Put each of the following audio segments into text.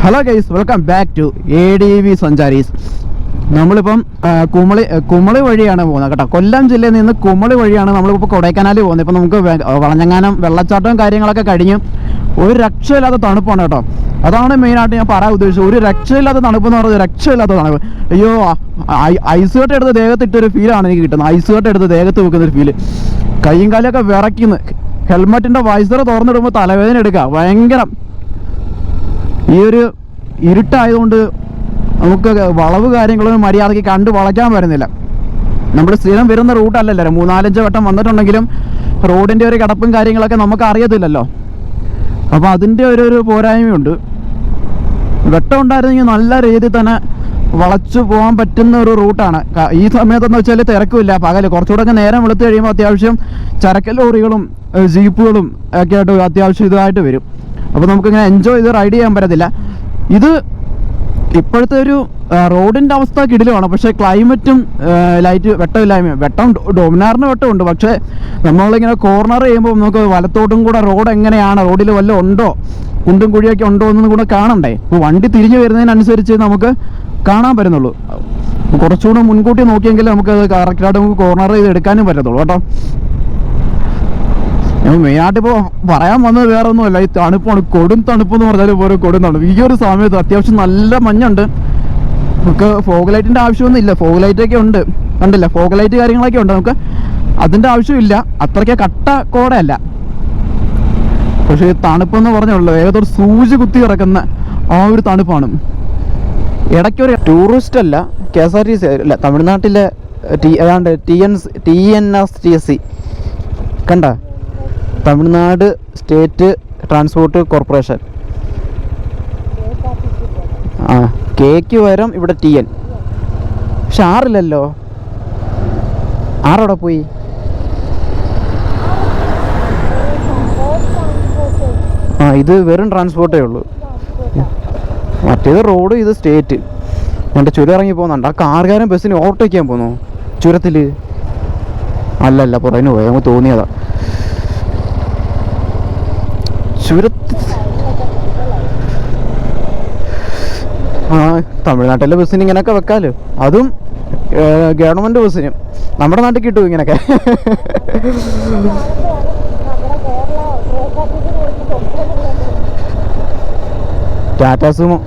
Hello guys, welcome back to ADV Sancharis. നമ്മളിപ്പം കുമളി വഴിയാണ് പോകുന്നത് കേട്ടോ. കൊല്ലം ജില്ലയിൽ നിന്ന് കുമളി വഴിയാണ് നമ്മളിപ്പോൾ കൊടൈക്കനാൽ പോകുന്നത്. ഇപ്പം നമുക്ക് വളഞ്ഞങ്ങാനം വെള്ളച്ചാട്ടവും കാര്യങ്ങളൊക്കെ കഴിഞ്ഞ് ഒരു രക്ഷയില്ലാത്ത തണുപ്പാണ് കേട്ടോ. അതാണ് മെയിനായിട്ട് ഞാൻ പറയാൻ ഉദ്ദേശിച്ചത്. ഒരു രക്ഷയില്ലാത്ത തണുപ്പ് എന്ന് പറയുന്നത് രക്ഷയില്ലാത്ത തണുപ്പ്. അയ്യോ, ഐസ് കട്ട എടുത്ത് ദേഹത്തിട്ടൊരു ഫീലാണ് എനിക്ക് കിട്ടുന്നത്. ഐസ് കട്ട എടുത്ത് ദേഹത്ത് വെക്കുന്നൊരു ഫീല്. കൈയും കാലൊക്കെ വിറയ്ക്കുന്നു. ഹെൽമെറ്റിൻ്റെ വൈസർ തുറന്നിടുമ്പോൾ തലവേദന എടുക്കുക ഭയങ്കരം. ഈ ഒരു ഇരുട്ടായതുകൊണ്ട് നമുക്ക് വളവ് കാര്യങ്ങളൊന്നും മര്യാദയ്ക്ക് കണ്ട് വളയ്ക്കാൻ പറ്റുന്നില്ല. നമ്മൾ സ്ഥിരം വരുന്ന റൂട്ടല്ലല്ലോ, 3-4 വട്ടം വന്നിട്ടുണ്ടെങ്കിലും റോഡിൻ്റെ ഒരു കിടപ്പും കാര്യങ്ങളൊക്കെ നമുക്ക് അറിയത്തില്ലല്ലോ. അപ്പോൾ അതിൻ്റെ ഒരു പോരായ്മയുണ്ട്. വെട്ടം ഉണ്ടായിരുന്നെങ്കിൽ നല്ല രീതിയിൽ തന്നെ വളച്ചു പോകാൻ പറ്റുന്ന ഒരു റൂട്ടാണ്. ഈ സമയത്തെന്ന് വെച്ചാൽ തിരക്കുമില്ല. പകല് കുറച്ചുകൂടെ നേരം വെളുത്ത് കഴിയുമ്പോൾ അത്യാവശ്യം ചരക്ക് ലോറികളും ജീപ്പുകളും ഒക്കെ ആയിട്ട് അത്യാവശ്യം ഇതായിട്ട് വരും. അപ്പോൾ നമുക്കിങ്ങനെ എൻജോയ് ചെയ്ത് റൈഡ് ചെയ്യാൻ പറ്റത്തില്ല. ഇത് ഇപ്പോഴത്തെ ഒരു റോഡിൻ്റെ അവസ്ഥ കിടിലുമാണ്. പക്ഷേ ക്ലൈമറ്റും ലൈറ്റ് വെട്ടമില്ലായ്മയും. വെട്ടം ഡോമിനാറിന് വെട്ടമുണ്ട്. പക്ഷേ നമ്മളിങ്ങനെ കോർണർ ചെയ്യുമ്പോൾ നമുക്ക് വലത്തോട്ടും കൂടെ റോഡ് എങ്ങനെയാണ്, റോഡിൽ വല്ലതും ഉണ്ടോ, കുണ്ടും കുഴിയൊക്കെ ഉണ്ടോ എന്നും കൂടെ കാണണ്ടേ. ഇപ്പോൾ വണ്ടി തിരിഞ്ഞു വരുന്നതിനനുസരിച്ച് നമുക്ക് കാണാൻ പറ്റുന്നുള്ളൂ. കുറച്ചുകൂടെ മുൻകൂട്ടി നോക്കിയെങ്കിൽ നമുക്ക് കറക്റ്റായിട്ട് നമുക്ക് കോർണർ ചെയ്ത് എടുക്കാനും പറ്റത്തുള്ളൂ കേട്ടോ. മെയിനായിട്ട് ഇപ്പോൾ പറയാൻ വന്നത് വേറെ ഒന്നുമല്ല, ഈ തണുപ്പാണ്. കൊടും തണുപ്പ് എന്ന് പറഞ്ഞാൽ പോലെ കൊടും തണുപ്പ്. ഈ ഒരു സമയത്ത് അത്യാവശ്യം നല്ല മഞ്ഞുണ്ട്. നമുക്ക് ഫോഗ് ലൈറ്റിൻ്റെ ആവശ്യമൊന്നും ഇല്ല. ഫോഗ് ലൈറ്റൊക്കെ ഉണ്ട്, കണ്ടില്ല, ഫോഗ് ലൈറ്റ് കാര്യങ്ങളൊക്കെ ഉണ്ട്. നമുക്ക് അതിൻ്റെ ആവശ്യമില്ല. അത്രയ്ക്ക് കട്ട കോടയല്ല. പക്ഷേ തണുപ്പെന്ന് പറഞ്ഞുള്ളൂ, ഏതൊരു സൂചി കുത്തി കിടക്കുന്ന ആ ഒരു തണുപ്പാണ്. ഇടയ്ക്കൊരു ടൂറിസ്റ്റ് അല്ല, KSRTC അല്ല, തമിഴ്നാട്ടിലെ ഏതാണ്ട് TNSTC കണ്ട, Tamil Nadu state transport corporation. Cake പകരം ഇവിടെ TN. പക്ഷെ ആറില്ലല്ലോ. ആറവിടെ പോയി? ഇത് വെറും ട്രാൻസ്പോർട്ടേ ഉള്ളൂ. മറ്റേത് റോഡ്, ഇത് സ്റ്റേറ്റ്. എൻ്റെ ചുരം ഇറങ്ങി പോകുന്നുണ്ട്. ആ കാറുകാരൻ ബസ്സിന് ഓവർടേക്ക് ചെയ്യാൻ പോന്നു ചുരത്തിൽ. അല്ലല്ല, പുറകിന് പോയി, നമുക്ക് തോന്നിയതാ. തമിഴ്നാട്ടിലെ ബസ്സിന് ഇങ്ങനെയൊക്കെ വെക്കാലോ. അതും ഗവൺമെൻറ് ബസ്സിന്. നമ്മുടെ നാട്ടിൽ കിട്ടും ഇങ്ങനെയൊക്കെ. ടാറ്റാ സുമോ.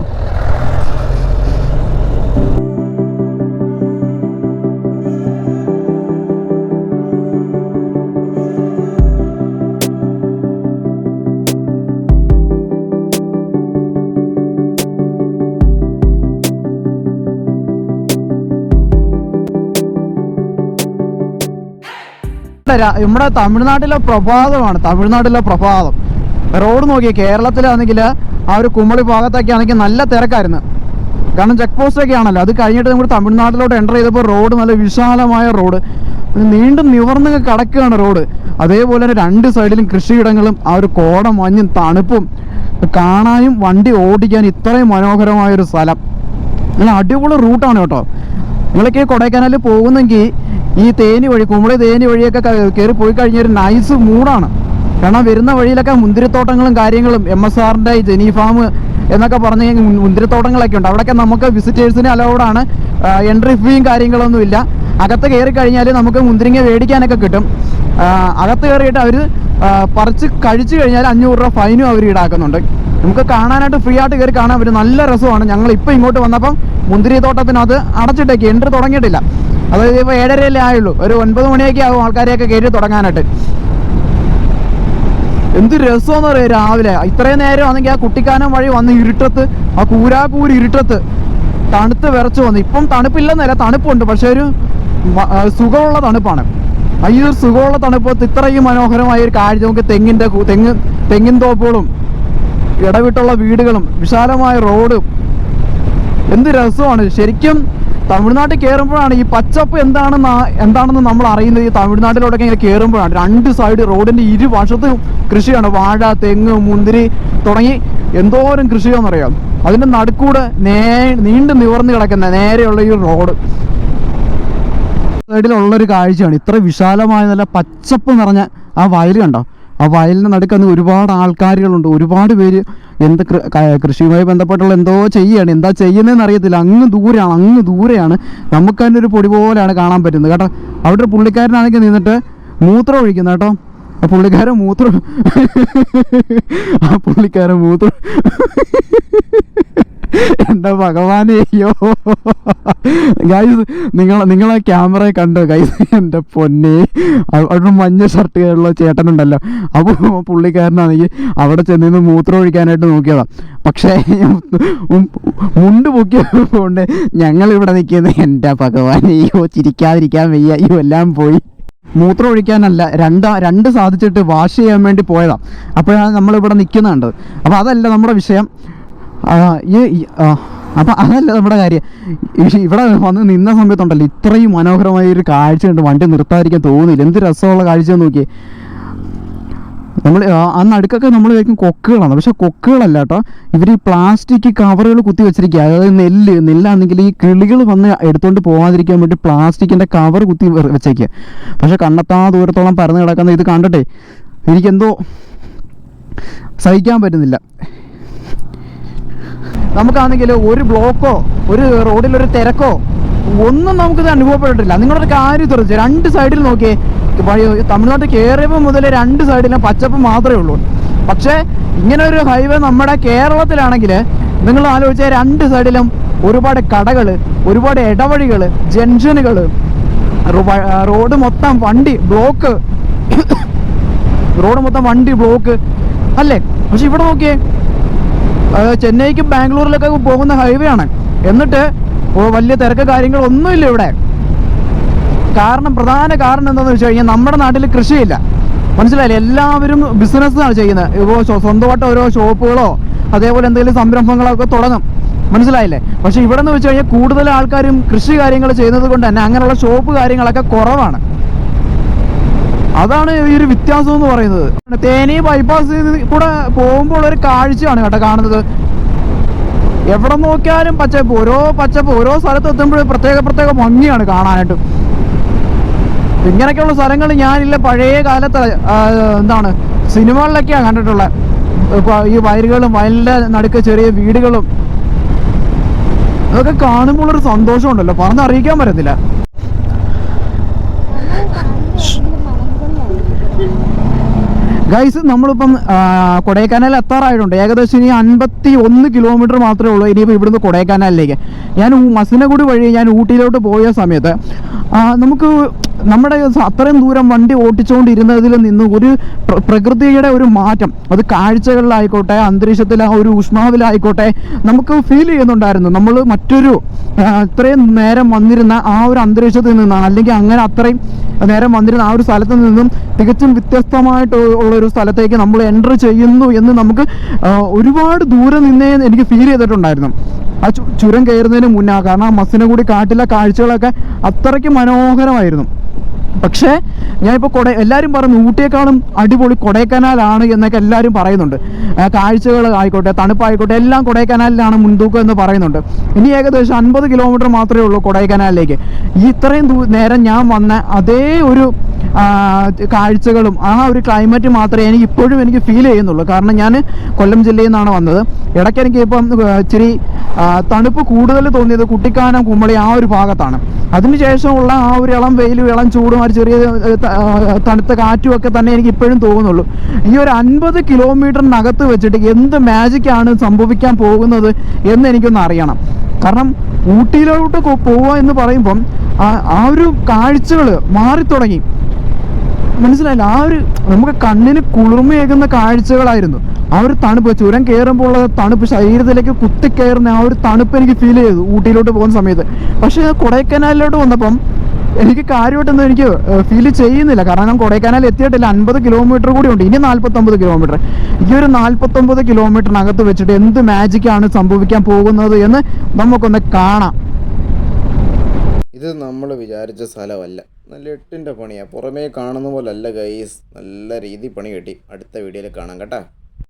നമ്മുടെ തമിഴ്നാട്ടിലെ പ്രഭാതമാണ്. തമിഴ്നാട്ടിലെ പ്രഭാതം റോഡ് നോക്കിയാൽ കേരളത്തിലാണെങ്കിൽ ആ ഒരു കുമളി ഭാഗത്തൊക്കെ ആണെങ്കിൽ നല്ല തിരക്കായിരുന്നു. കാരണം ചെക്ക് പോസ്റ്റൊക്കെ ആണല്ലോ. അത് കഴിഞ്ഞിട്ട് നമ്മൾ തമിഴ്നാട്ടിലോട്ട് എൻ്റർ ചെയ്തപ്പോൾ റോഡ് നല്ല വിശാലമായ റോഡ്, നീണ്ടും നിവർന്ന് കിടക്കുകയാണ് റോഡ്. അതേപോലെ തന്നെ 2 സൈഡിലും കൃഷിയിടങ്ങളും ആ ഒരു കോട മഞ്ഞും തണുപ്പും കാണാനും വണ്ടി ഓടിക്കാൻ ഇത്രയും മനോഹരമായൊരു സ്ഥലം. നല്ല അടിപൊളി റൂട്ടാണ് കേട്ടോ. നിങ്ങളൊക്കെ കൊടൈക്കനാലിൽ പോകുന്നെങ്കിൽ ഈ തേനി വഴി, കുമളി തേനി വഴിയൊക്കെ കയറി പോയി കഴിഞ്ഞൊരു നൈസ് മൂടാണ്. കാരണം വരുന്ന വഴിയിലൊക്കെ മുന്തിരിത്തോട്ടങ്ങളും കാര്യങ്ങളും, MSRൻ്റെ ജെനി ഫാം എന്നൊക്കെ പറഞ്ഞ് മുന്തിരിത്തോട്ടങ്ങളൊക്കെ ഉണ്ട്. അവിടെയൊക്കെ നമുക്ക് വിസിറ്റേഴ്സിന് അലൗഡാണ്. എൻട്രി ഫീയും കാര്യങ്ങളൊന്നുമില്ല. അകത്ത് കയറി കഴിഞ്ഞാൽ നമുക്ക് മുന്തിരിങ്ങ മേടിക്കാനൊക്കെ കിട്ടും. അകത്ത് കയറിയിട്ട് അവർ പറിച്ച് കഴിച്ചു കഴിഞ്ഞാൽ 500 രൂപ ഫൈനും അവർ ഈടാക്കുന്നുണ്ട്. നമുക്ക് കാണാനായിട്ട് ഫ്രീ ആയിട്ട് കയറി കാണാൻ പറ്റും. നല്ല രസമാണ്. ഞങ്ങൾ ഇപ്പോൾ ഇങ്ങോട്ട് വന്നപ്പം മുന്തിരി തോട്ടത്തിനകത്ത് അടച്ചിട്ടേക്ക്, എൻട്രി തുടങ്ങിയിട്ടില്ല. അതായത് ഇപ്പോൾ 7:30 ആയുള്ളൂ. ഒരു 9 മണിയൊക്കെ ആകും ആൾക്കാരെയൊക്കെ കയറി തുടങ്ങാനായിട്ട്. എന്ത് രസമെന്ന് പറയാം രാവിലെ. ഇത്രയും നേരം ആണെങ്കിൽ ആ കുട്ടിക്കാനം വഴി വന്ന് ഇരുട്ടത്ത്, ആ കൂരാകൂരി ഇരുട്ടത്ത് തണുത്ത് വിറച്ച് വന്നു. ഇപ്പം തണുപ്പില്ലെന്നല്ല, തണുപ്പുണ്ട്. പക്ഷെ ഒരു സുഖമുള്ള തണുപ്പാണ്. ഈ ഒരു സുഖമുള്ള തണുപ്പത്ത് ഇത്രയും മനോഹരമായ ഒരു കാഴ്ച. നമുക്ക് തെങ്ങിൻ തോപ്പുകളും ഇടവിട്ടുള്ള വീടുകളും വിശാലമായ റോഡും, എന്ത് രസമാണ് ശരിക്കും. തമിഴ്നാട്ടിൽ കയറുമ്പോഴാണ് ഈ പച്ചപ്പ് എന്താണെന്ന് നമ്മൾ അറിയുന്നത്. ഈ തമിഴ്നാട്ടിലോട്ടൊക്കെ ഇങ്ങനെ കയറുമ്പോഴാണ്. 2 സൈഡ് റോഡിൻ്റെ ഇരുവശത്തും കൃഷിയാണ്. വാഴ, തെങ്ങ്, മുന്തിരി തുടങ്ങി എന്തോരം കൃഷിയാണെന്നറിയാം. അതിൻ്റെ നടുക്കൂടെ നീണ്ടു നിവർന്ന് കിടക്കുന്ന നേരെയുള്ള ഈ റോഡ്. സൈഡിലുള്ളൊരു കാഴ്ചയാണ്. ഇത്ര വിശാലമായ നല്ല പച്ചപ്പ് നിറഞ്ഞ ആ വയൽ കണ്ടോ. ആ വയലിന് നടുക്കുന്ന ഒരുപാട് ആൾക്കാരുകളുണ്ട്, ഒരുപാട് പേര് എന്ത് കൃഷിയുമായി ബന്ധപ്പെട്ടുള്ള എന്തോ ചെയ്യുകയാണ്. എന്താ ചെയ്യുന്നതെന്ന് അറിയത്തില്ല. അങ്ങ് ദൂരെയാണ് നമുക്ക് തന്നെ ഒരു പൊടി പോലെയാണ് കാണാൻ പറ്റുന്നത് കേട്ടോ. അവിടെ ഒരു പുള്ളിക്കാരനാണെങ്കിൽ നിന്നിട്ട് മൂത്രം ഒഴിക്കുന്നു കേട്ടോ. ആ പുള്ളിക്കാരൻ മൂത്രം എൻ്റെ ഭഗവാനെ, അയ്യോ ഗൈസ്, നിങ്ങളെ ക്യാമറ കണ്ടോ ഗൈസ്? എൻ്റെ പൊന്നെ, അവിടെ മഞ്ഞ ഷർട്ട് ഉള്ള ചേട്ടനുണ്ടല്ലോ, അപ്പോൾ പുള്ളിക്കാരനാണെങ്കിൽ അവിടെ ചെന്ന് മൂത്രം ഒഴിക്കാനായിട്ട് നോക്കിയതാണ്. പക്ഷേ മുണ്ട് പൊക്കിയതുകൊണ്ട് ഞങ്ങളിവിടെ നിൽക്കുന്നത്, എൻ്റെ ഭഗവാനെ, അയ്യോ ചിരിക്കാതിരിക്കാൻ വയ്യ, അയ്യോ എല്ലാം പോയി. മൂത്രം ഒഴിക്കാനല്ല, രണ്ട് സാധിച്ചിട്ട് വാഷ് ചെയ്യാൻ വേണ്ടി പോയതാണ്. അപ്പോഴാണ് നമ്മളിവിടെ നിൽക്കുന്നുണ്ട്. അപ്പോൾ അതല്ല നമ്മുടെ വിഷയം. അപ്പം അതല്ല നമ്മുടെ കാര്യം. ഇവിടെ വന്ന് നിന്ന സമയത്തുണ്ടല്ലോ, ഇത്രയും മനോഹരമായ ഒരു കാഴ്ച ഉണ്ട്, വണ്ടി നിർത്താതിരിക്കാൻ തോന്നില്ല. എന്ത് രസമുള്ള കാഴ്ച നോക്കി. നമ്മൾ ആ നടുക്കൊക്കെ നമ്മൾ കഴിക്കും കൊക്കുകളാണ്, പക്ഷെ കൊക്കുകളല്ല കേട്ടോ. ഇവർ ഈ പ്ലാസ്റ്റിക് കവറുകൾ കുത്തി വെച്ചിരിക്കുക. അതായത് നെല്ലാണെങ്കിൽ ഈ കിളികൾ വന്ന് എടുത്തുകൊണ്ട് പോകാതിരിക്കാൻ വേണ്ടി പ്ലാസ്റ്റിക്കിൻ്റെ കവർ കുത്തി വെച്ചേക്കുക. പക്ഷെ കണ്ണെത്താ ദൂരത്തോളം പരന്ന് കിടക്കുന്ന ഇത് കണ്ടിട്ടേ എനിക്കെന്തോ സഹിക്കാൻ പറ്റുന്നില്ല. നമുക്കാണെങ്കിൽ ഒരു ബ്ലോക്കോ ഒരു റോഡിലൊരു തിരക്കോ ഒന്നും നമുക്കിത് അനുഭവപ്പെട്ടിട്ടില്ല. നിങ്ങളൊരു കാര്യം തുറച്ച് രണ്ട് സൈഡിൽ നോക്കിയേ, തമിഴ്നാട്ടിൽ കയറിയപ്പോൾ മുതൽ രണ്ട് സൈഡിലും പച്ചപ്പ് മാത്രമേ ഉള്ളൂ. പക്ഷേ ഇങ്ങനെ ഒരു ഹൈവേ നമ്മുടെ കേരളത്തിലാണെങ്കിൽ നിങ്ങൾ ആലോചിച്ചാൽ രണ്ട് സൈഡിലും ഒരുപാട് കടകൾ, ഒരുപാട് ഇടവഴികൾ, ജംഗ്ഷനുകൾ, റോഡ് മൊത്തം വണ്ടി ബ്ലോക്ക് അല്ലേ? പക്ഷെ ഇവിടെ നോക്കിയേ, ചെന്നൈക്കും ബാംഗ്ലൂരിലൊക്കെ പോകുന്ന ഹൈവേ ആണ്, എന്നിട്ട് വലിയ തിരക്ക് കാര്യങ്ങളൊന്നുമില്ല ഇവിടെ. പ്രധാന കാരണം എന്താണെന്ന് വെച്ച് കഴിഞ്ഞാൽ നമ്മുടെ നാട്ടിൽ കൃഷിയില്ല, മനസ്സിലായില്ലേ? എല്ലാവരും ബിസിനസ്സാണ് ചെയ്യുന്നത്. ഇപ്പോൾ സ്വന്തമായിട്ട് ഓരോ ഷോപ്പുകളോ അതേപോലെ എന്തെങ്കിലും സംരംഭങ്ങളോ ഒക്കെ തുടങ്ങും, മനസ്സിലായില്ലേ? പക്ഷെ ഇവിടെ എന്ന് വെച്ച് കഴിഞ്ഞാൽ കൂടുതൽ ആൾക്കാരും കൃഷി കാര്യങ്ങൾ ചെയ്യുന്നത് കൊണ്ട് തന്നെ അങ്ങനെയുള്ള ഷോപ്പ് കാര്യങ്ങളൊക്കെ കുറവാണ്. അതാണ് ഈ ഒരു വ്യത്യാസം എന്ന് പറയുന്നത്. തേനി ബൈപ്പാസ് കൂടെ പോകുമ്പോൾ ഒരു കാഴ്ചയാണ് കേട്ടോ കാണുന്നത്. എവിടെ നോക്കിയാലും പച്ചപ്പ്, ഓരോ സ്ഥലത്ത് എത്തുമ്പോഴും പ്രത്യേക ഭംഗിയാണ് കാണാനായിട്ട്. ഇങ്ങനെയൊക്കെയുള്ള സ്ഥലങ്ങൾ ഞാനില്ല പഴയ കാലത്ത് എന്താണ് സിനിമകളിലൊക്കെയാണ് കണ്ടിട്ടുള്ളത്. ഇപ്പോൾ ഈ വയലിൻ്റെ നടുക്ക് ചെറിയ വീടുകളും അതൊക്കെ കാണുമ്പോഴൊരു സന്തോഷമുണ്ടല്ലോ, പറഞ്ഞറിയിക്കാൻ പറ്റത്തില്ല. ഗൈസ്, നമ്മളിപ്പം കൊടൈക്കനാൽ എത്താറായിട്ടുണ്ട്. ഏകദേശം ഇനി 51 കിലോമീറ്റർ മാത്രമേ ഉള്ളൂ ഇനിയിപ്പോൾ ഇവിടുന്ന് കൊടൈക്കനാലിലേക്ക്. ഞാൻ മസിനഗുഡി വഴി ഞാൻ ഊട്ടിയിലോട്ട് പോയ സമയത്ത് നമുക്ക് നമ്മുടെ അത്രയും ദൂരം വണ്ടി ഓടിച്ചുകൊണ്ടിരുന്നതിൽ നിന്ന് ഒരു പ്രകൃതിയുടെ ഒരു മാറ്റം, അത് കാഴ്ചകളിലായിക്കോട്ടെ, അന്തരീക്ഷത്തിൽ ആ ഒരു ഊഷ്മാവിലായിക്കോട്ടെ, നമുക്ക് ഫീൽ ചെയ്യുന്നുണ്ടായിരുന്നു. നമ്മൾ മറ്റൊരു ഇത്രയും നേരം വന്നിരുന്ന ആ ഒരു അന്തരീക്ഷത്തിൽ നിന്നാണ്, അല്ലെങ്കിൽ അങ്ങനെ അത്രയും നേരം വന്നിരുന്ന ആ ഒരു സ്ഥലത്ത് നിന്നും തികച്ചും വ്യത്യസ്തമായിട്ട് ഉള്ളൊരു സ്ഥലത്തേക്ക് നമ്മൾ എൻ്റർ ചെയ്യുന്നു എന്ന് നമുക്ക് ഒരുപാട് ദൂരം നിന്നേ എനിക്ക് ഫീൽ ചെയ്തിട്ടുണ്ടായിരുന്നു. ആ ചുരം കയറുന്നതിന് മുന്നേ, കാരണം ആ മസിനഗുഡി കാട്ടിലെ കാഴ്ചകളൊക്കെ അത്രയ്ക്ക് മനോഹരമായിരുന്നു. പക്ഷേ ഞാനിപ്പോൾ എല്ലാവരും പറഞ്ഞു ഊട്ടിയേക്കാളും അടിപൊളി കൊടൈക്കനാലാണ് എന്നൊക്കെ എല്ലാവരും പറയുന്നുണ്ട്. കാഴ്ചകൾ ആയിക്കോട്ടെ, തണുപ്പായിക്കോട്ടെ, എല്ലാം കൊടൈക്കനാലിലാണ് മുൻതൂക്കം എന്ന് പറയുന്നുണ്ട്. ഇനി ഏകദേശം 50 കിലോമീറ്റർ മാത്രമേ ഉള്ളൂ കൊടൈക്കനാലിലേക്ക്. ഈ ഇത്രയും നേരം ഞാൻ വന്ന അതേ ഒരു കാഴ്ചകളും ആ ഒരു ക്ലൈമറ്റ് മാത്രമേ എനിക്ക് ഫീൽ ചെയ്യുന്നുള്ളൂ. കാരണം ഞാൻ കൊല്ലം ജില്ലയിൽ നിന്നാണ് വന്നത്. ഇടയ്ക്ക് എനിക്ക് ഇപ്പം ഇച്ചിരി തണുപ്പ് കൂടുതൽ തോന്നിയത് കുട്ടിക്കാനം, കുമളി ആ ഒരു ഭാഗത്താണ്. അതിനുശേഷമുള്ള ആ ഒരു ഇളം വെയിലും ഇളം ചൂടും ആ ചെറിയ തണുത്ത കാറ്റും ഒക്കെ തന്നെ എനിക്ക് ഇപ്പോഴും തോന്നുന്നുള്ളൂ. ഈ ഒരു 50 കിലോമീറ്ററിനകത്ത് വെച്ചിട്ട് എന്ത് മാജിക്കാണ് സംഭവിക്കാൻ പോകുന്നത് എന്ന് എനിക്കൊന്ന് അറിയണം. കാരണം ഊട്ടിയിലോട്ട് പോവുക എന്ന് പറയുമ്പം ആ ഒരു കാഴ്ചകൾ മാറിത്തുടങ്ങി, മനസ്സിലായില്ല? ആ ഒരു നമുക്ക് കണ്ണിന് കുളിർമയേകുന്ന കാഴ്ചകളായിരുന്നു. ആ ഒരു തണുപ്പ്, ചുരം കയറുമ്പോൾ ഉള്ള തണുപ്പ്, ശരീരത്തിലേക്ക് കുത്തിക്കയറുന്ന ആ ഒരു തണുപ്പ് എനിക്ക് ഫീൽ ചെയ്തു ഊട്ടിയിലോട്ട് പോകുന്ന സമയത്ത്. പക്ഷേ കൊടൈക്കനാലിലോട്ട് വന്നപ്പം എനിക്ക് കാര്യമായിട്ടൊന്നും എനിക്ക് ഫീൽ ചെയ്യുന്നില്ല. കാരണം ഞാൻ കൊടൈക്കനാൽ എത്തിയിട്ടില്ല. 50 കിലോമീറ്റർ കൂടി ഉണ്ട്, ഇനി 49 കിലോമീറ്റർ. ഈ ഒരു 49 കിലോമീറ്ററിനകത്ത് വെച്ചിട്ട് എന്ത് മാജിക്കാണ് സംഭവിക്കാൻ പോകുന്നത് എന്ന് നമുക്കൊന്ന് കാണാം. ഇത് നമ്മൾ വിചാരിച്ച സ്ഥലമല്ല, നല്ല 8ൻ്റെ പണിയാണ്. പുറമേ കാണുന്ന പോലെ അല്ല ഗൈസ്, നല്ല രീതി പണി കിട്ടി. അടുത്ത വീഡിയോയിൽ കാണാം കേട്ടോ.